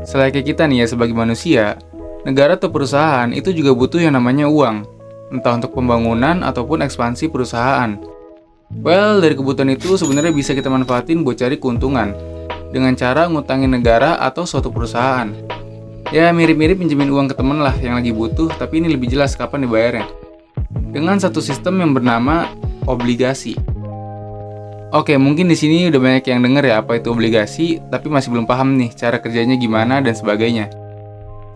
Selayaknya kita nih ya sebagai manusia, negara atau perusahaan itu juga butuh yang namanya uang, entah untuk pembangunan ataupun ekspansi perusahaan. Well, dari kebutuhan itu sebenarnya bisa kita manfaatin buat cari keuntungan dengan cara ngutangin negara atau suatu perusahaan. Ya mirip-mirip pinjemin uang ke temen lah yang lagi butuh, tapi ini lebih jelas kapan dibayarnya. Dengan satu sistem yang bernama obligasi. Oke, mungkin di sini udah banyak yang denger ya apa itu obligasi, tapi masih belum paham nih cara kerjanya gimana dan sebagainya.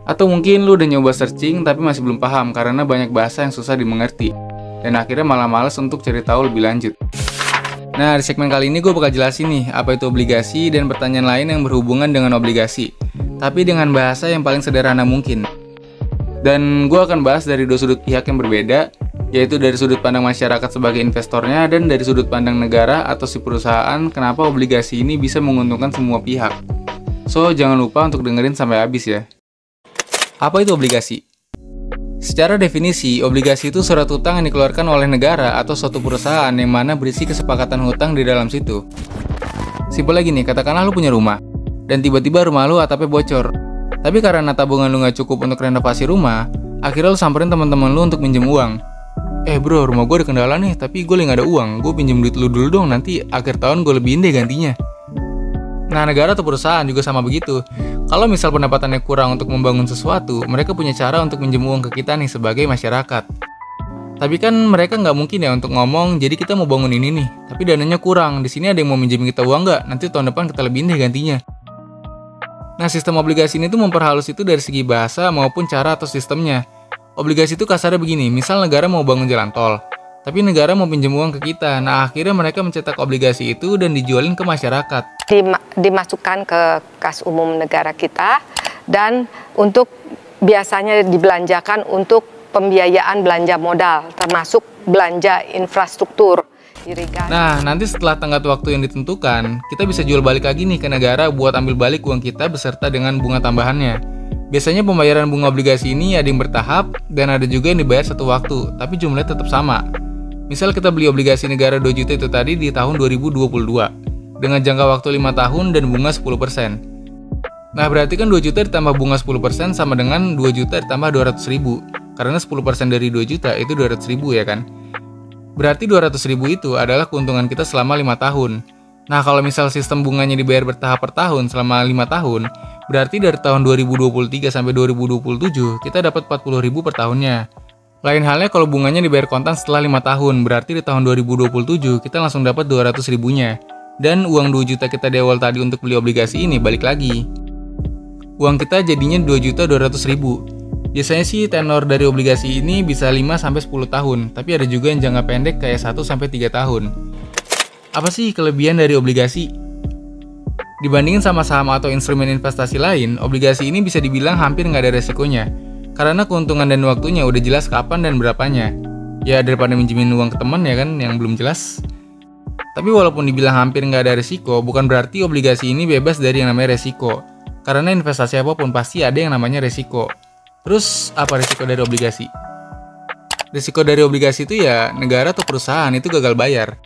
Atau mungkin lu udah nyoba searching tapi masih belum paham karena banyak bahasa yang susah dimengerti, dan akhirnya malah males untuk cari tahu lebih lanjut. Nah, di segmen kali ini gue bakal jelasin nih apa itu obligasi dan pertanyaan lain yang berhubungan dengan obligasi, tapi dengan bahasa yang paling sederhana mungkin. Dan gue akan bahas dari dua sudut pihak yang berbeda, yaitu dari sudut pandang masyarakat sebagai investornya dan dari sudut pandang negara atau si perusahaan kenapa obligasi ini bisa menguntungkan semua pihak. So, jangan lupa untuk dengerin sampai habis ya. Apa itu obligasi? Secara definisi, obligasi itu surat hutang yang dikeluarkan oleh negara atau suatu perusahaan yang mana berisi kesepakatan hutang di dalam situ. Simpel lagi nih, katakanlah lu punya rumah, dan tiba-tiba rumah lu atapnya bocor. Tapi karena tabungan lu nggak cukup untuk renovasi rumah, akhirnya lu samperin teman-teman lu untuk minjem uang. Bro, rumah gue ada kendala nih, tapi gue lagi gak ada uang. Gue pinjem duit lu dulu dong, nanti akhir tahun gue lebihin deh gantinya. Nah, negara atau perusahaan juga sama begitu. Kalau misal pendapatannya kurang untuk membangun sesuatu, mereka punya cara untuk minjem uang ke kita nih sebagai masyarakat. Tapi kan mereka nggak mungkin ya untuk ngomong, jadi kita mau bangun ini nih, tapi dananya kurang. Di sini ada yang mau minjem kita uang nggak? Nanti tahun depan kita lebihin deh gantinya. Nah, sistem obligasi ini tuh memperhalus itu dari segi bahasa maupun cara atau sistemnya. Obligasi itu kasarnya begini, misal negara mau bangun jalan tol, tapi negara mau pinjam uang ke kita. Nah, akhirnya mereka mencetak obligasi itu dan dijualin ke masyarakat. Dimasukkan ke kas umum negara kita dan untuk biasanya dibelanjakan untuk pembiayaan belanja modal, termasuk belanja infrastruktur, irigasi. Nah, nanti setelah tenggat waktu yang ditentukan, kita bisa jual balik lagi nih ke negara buat ambil balik uang kita beserta dengan bunga tambahannya. Biasanya pembayaran bunga obligasi ini ada yang bertahap dan ada juga yang dibayar satu waktu, tapi jumlahnya tetap sama. Misal kita beli obligasi negara 2 juta itu tadi di tahun 2022 dengan jangka waktu 5 tahun dan bunga 10%. Nah, berarti kan 2 juta ditambah bunga 10% sama dengan 2 juta ditambah 200 ribu. Karena 10% dari 2 juta itu 200 ribu ya kan? Berarti 200 ribu itu adalah keuntungan kita selama 5 tahun. Nah, kalau misal sistem bunganya dibayar bertahap per tahun selama 5 tahun, berarti dari tahun 2023 sampai 2027 kita dapat 40 ribu per tahunnya. Lain halnya kalau bunganya dibayar kontan setelah 5 tahun, berarti di tahun 2027 kita langsung dapat 200 ribunya. Dan uang 2 juta kita di awal tadi untuk beli obligasi ini balik lagi. Uang kita jadinya 2.200.000. Biasanya sih tenor dari obligasi ini bisa 5-10 tahun, tapi ada juga yang jangka pendek kayak 1-3 tahun. Apa sih kelebihan dari obligasi? Dibandingin sama saham atau instrumen investasi lain, obligasi ini bisa dibilang hampir nggak ada resikonya. Karena keuntungan dan waktunya udah jelas kapan dan berapanya. Ya daripada minjemin uang ke teman ya kan, yang belum jelas. Tapi walaupun dibilang hampir nggak ada resiko, bukan berarti obligasi ini bebas dari yang namanya resiko. Karena investasi apapun pasti ada yang namanya resiko. Terus apa resiko dari obligasi? Resiko dari obligasi itu ya negara atau perusahaan itu gagal bayar.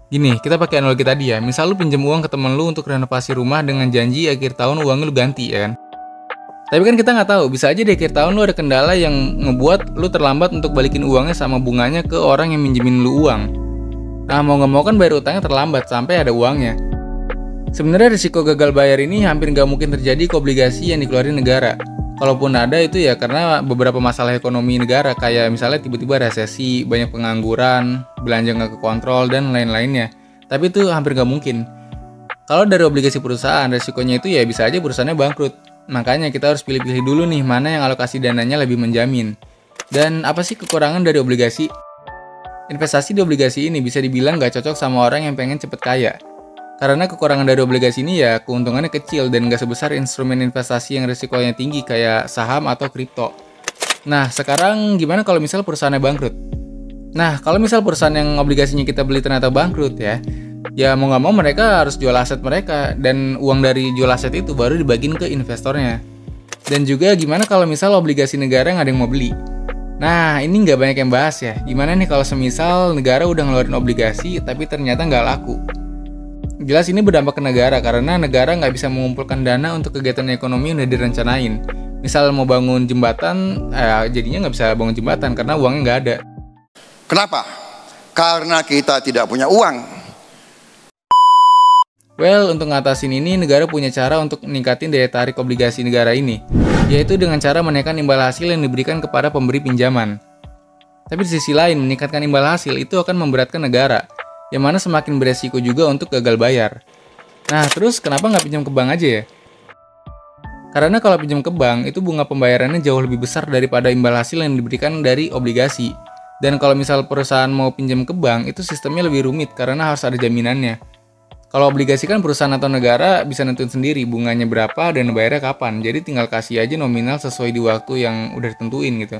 Gini, kita pakai analogi tadi ya. Misal lu pinjem uang ke temen lu untuk renovasi rumah dengan janji akhir tahun uangnya lu ganti ya kan. Tapi kan kita nggak tahu, bisa aja di akhir tahun lu ada kendala yang ngebuat lu terlambat untuk balikin uangnya sama bunganya ke orang yang minjemin lu uang. Nah, mau nggak mau kan bayar utangnya terlambat sampai ada uangnya. Sebenarnya risiko gagal bayar ini hampir nggak mungkin terjadi ke obligasi yang dikeluarin negara. Kalaupun ada itu ya karena beberapa masalah ekonomi negara, kayak misalnya tiba-tiba resesi, banyak pengangguran, belanja nggak kekontrol, dan lain-lainnya. Tapi itu hampir nggak mungkin. Kalau dari obligasi perusahaan, resikonya itu ya bisa aja perusahaannya bangkrut. Makanya kita harus pilih-pilih dulu nih mana yang alokasi dananya lebih menjamin. Dan apa sih kekurangan dari obligasi? Investasi di obligasi ini bisa dibilang nggak cocok sama orang yang pengen cepet kaya. Karena kekurangan dari obligasi ini ya keuntungannya kecil dan nggak sebesar instrumen investasi yang risikonya tinggi kayak saham atau kripto. Nah, sekarang gimana kalau misal perusahaannya bangkrut? Nah, kalau misal perusahaan yang obligasinya kita beli ternyata bangkrut ya mau nggak mau mereka harus jual aset mereka dan uang dari jual aset itu baru dibagiin ke investornya. Dan juga gimana kalau misal obligasi negara nggak ada yang mau beli? Nah, ini nggak banyak yang bahas ya. Gimana nih kalau semisal negara udah ngeluarin obligasi tapi ternyata nggak laku? Jelas ini berdampak ke negara karena negara nggak bisa mengumpulkan dana untuk kegiatan ekonomi yang udah direncanain. Misal mau bangun jembatan, jadinya nggak bisa bangun jembatan karena uangnya nggak ada. Kenapa? Karena kita tidak punya uang. Well, untuk ngatasin ini, negara punya cara untuk meningkatin daya tarik obligasi negara ini, yaitu dengan cara menaikkan imbal hasil yang diberikan kepada pemberi pinjaman. Tapi di sisi lain, meningkatkan imbal hasil itu akan memberatkan negara, yang mana semakin beresiko juga untuk gagal bayar. Nah, terus kenapa nggak pinjam ke bank aja ya? Karena kalau pinjam ke bank, itu bunga pembayarannya jauh lebih besar daripada imbal hasil yang diberikan dari obligasi. Dan kalau misal perusahaan mau pinjam ke bank, itu sistemnya lebih rumit karena harus ada jaminannya. Kalau obligasi kan perusahaan atau negara bisa nentuin sendiri bunganya berapa dan bayarnya kapan. Jadi tinggal kasih aja nominal sesuai di waktu yang udah ditentuin gitu.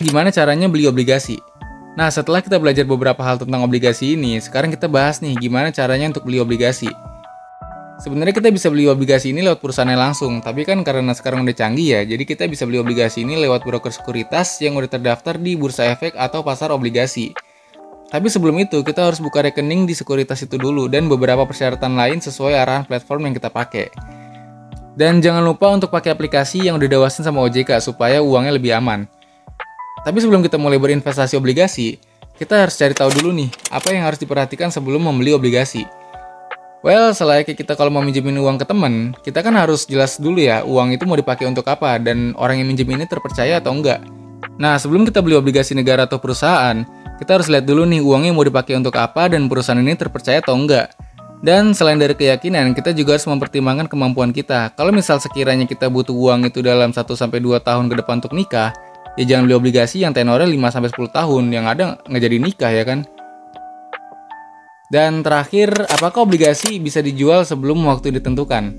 Gimana caranya beli obligasi? Nah, setelah kita belajar beberapa hal tentang obligasi ini, sekarang kita bahas nih gimana caranya untuk beli obligasi. Sebenarnya kita bisa beli obligasi ini lewat perusahaannya langsung, tapi kan karena sekarang udah canggih ya, jadi kita bisa beli obligasi ini lewat broker sekuritas yang udah terdaftar di bursa efek atau pasar obligasi. Tapi sebelum itu, kita harus buka rekening di sekuritas itu dulu dan beberapa persyaratan lain sesuai arahan platform yang kita pakai. Dan jangan lupa untuk pakai aplikasi yang udah diawasin sama OJK supaya uangnya lebih aman. Tapi sebelum kita mulai berinvestasi obligasi, kita harus cari tahu dulu nih, apa yang harus diperhatikan sebelum membeli obligasi. Well, selayaknya kita kalau mau minjemin uang ke teman, kita kan harus jelas dulu ya, uang itu mau dipakai untuk apa dan orang yang minjem ini terpercaya atau enggak. Nah, sebelum kita beli obligasi negara atau perusahaan, kita harus lihat dulu nih uangnya mau dipakai untuk apa dan perusahaan ini terpercaya atau enggak. Dan selain dari keyakinan, kita juga harus mempertimbangkan kemampuan kita. Kalau misal sekiranya kita butuh uang itu dalam 1-2 tahun ke depan untuk nikah, ya jangan beli obligasi yang tenornya 5-10 tahun, yang ada nggak jadi nikah ya kan. Dan terakhir, apakah obligasi bisa dijual sebelum waktu ditentukan?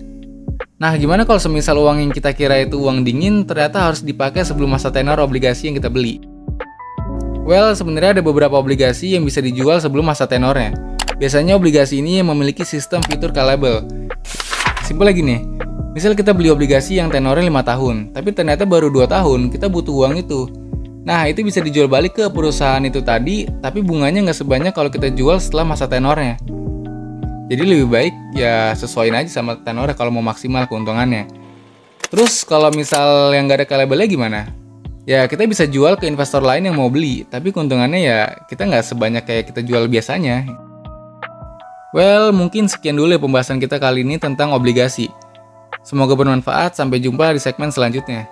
Nah, gimana kalau semisal uang yang kita kira itu uang dingin, ternyata harus dipakai sebelum masa tenor obligasi yang kita beli? Well, sebenarnya ada beberapa obligasi yang bisa dijual sebelum masa tenornya. Biasanya obligasi ini yang memiliki sistem fitur callable. Simpel lagi nih, misal kita beli obligasi yang tenornya 5 tahun, tapi ternyata baru 2 tahun, kita butuh uang itu. Nah, itu bisa dijual balik ke perusahaan itu tadi, tapi bunganya nggak sebanyak kalau kita jual setelah masa tenornya. Jadi lebih baik ya sesuaiin aja sama tenornya kalau mau maksimal keuntungannya. Terus kalau misal yang nggak ada callable gimana? Ya kita bisa jual ke investor lain yang mau beli, tapi keuntungannya ya kita nggak sebanyak kayak kita jual biasanya. Well, mungkin sekian dulu ya pembahasan kita kali ini tentang obligasi. Semoga bermanfaat, sampai jumpa di segmen selanjutnya.